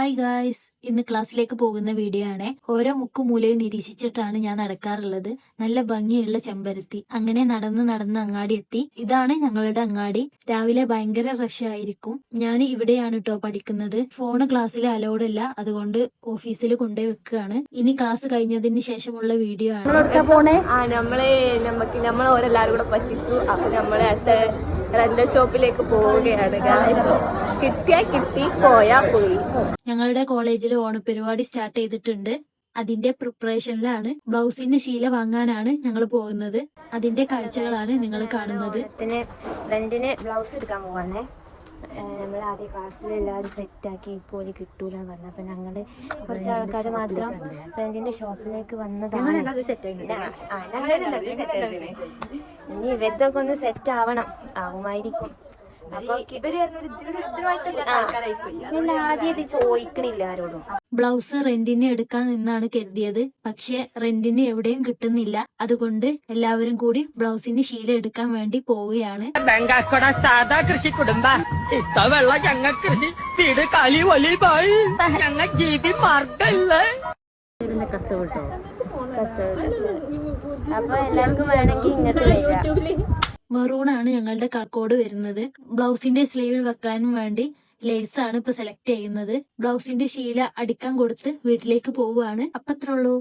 Hi guys, ഇന്ന് ക്ലാസ്സിലേക്ക് പോകുന്ന വീഡിയോ ആണ്. ഓരോ മുക്കുമൂലയും നിരീക്ഷിച്ചിട്ടാണ് ഞാൻ നടക്കാറുള്ളത്. നല്ല ഭംഗിയുള്ള ചെമ്പരത്തി. അങ്ങനെ നടന്ന് അങ്ങാടി എത്തി. ഇതാണ് ഞങ്ങളുടെ അങ്ങാടി. രാവിലെ ഭയങ്കര റഷ് ആയിരിക്കും. ഞാൻ ഇവിടെയാണ് കേട്ടോ പഠിക്കുന്നത്. ഫോണ് ക്ലാസ്സിൽ അലൗഡ് അല്ല, അതുകൊണ്ട് ഓഫീസിൽ കൊണ്ടുപോയി വെക്കുകയാണ്. ഇനി ക്ലാസ് കഴിഞ്ഞതിന് ശേഷമുള്ള വീഡിയോ ആണ്. നമ്മളെല്ലാരും കൂടെ പറ്റിച്ചു. അപ്പൊ നമ്മളെ റെന്റൽ ഷോപ്പിലേക്ക് പോവുകയാണ്. കിട്ടിയാ കിട്ടി, പോയാ പോയി. ഞങ്ങളുടെ കോളേജിൽ ഓണപരിപാടി സ്റ്റാർട്ട് ചെയ്തിട്ടുണ്ട്. അതിന്റെ പ്രിപ്പറേഷനിലാണ്. ബ്ലൗസിന്റെ ശീല വാങ്ങാനാണ് ഞങ്ങൾ പോകുന്നത്. അതിന്റെ കാഴ്ചകളാണ് നിങ്ങൾ കാണുന്നത്. റെന്റിന് ബ്ലൗസ് എടുക്കാൻ പോവാണേ. നമ്മൾ ആദ്യം ക്ലാസ്സിൽ എല്ലാവരും സെറ്റാക്കി ഇപ്പോൾ കിട്ടൂല പറഞ്ഞു. അപ്പൊ ഞങ്ങള് കുറച്ച് ആൾക്കാർ മാത്രം റെന്റിന്റെ ഷോപ്പിലേക്ക് വന്നതാണ്. ഇനി ഇവരൊക്കെ ഒന്ന് സെറ്റ് ആവുമായിരിക്കും. അപ്പൊ ആദ്യം ഇത് ചോദിക്കണില്ല ആരോടും. ബ്ലൗസ് റെന്റിന് എടുക്കാൻ നിന്നാണ് കരുതിയത്. പക്ഷെ റെന്റിന് എവിടെയും കിട്ടുന്നില്ല. അതുകൊണ്ട് എല്ലാവരും കൂടി ബ്ലൗസിന്റെ ശീല എടുക്കാൻ വേണ്ടി പോവുകയാണ്. ബംഗാക്കോട സാധാ കൃഷി കുടുംബ ഇത്തവെള്ള ഞങ്ങ കൃഷി വീട് കാലി വലി പോയി ഞങ്ങ ജീവി മാർഗല്ല. അപ്പൊ എല്ലാവർക്കും വേണമെങ്കിൽ ഇങ്ങോട്ട് വരാം. മെറൂണാണ് ഞങ്ങളുടെ കോഡ് വരുന്നത്. ബ്ലൗസിന്റെ സ്ലീവിൽ വെക്കാനും വേണ്ടി ലേസ് ആണ് ഇപ്പൊ സെലക്ട് ചെയ്യുന്നത്. ബ്ലൗസിന്റെ ശീല അടിക്കാൻ കൊടുത്ത് വീട്ടിലേക്ക് പോവുകയാണ്. അപ്പത്രേ ഉള്ളൂ.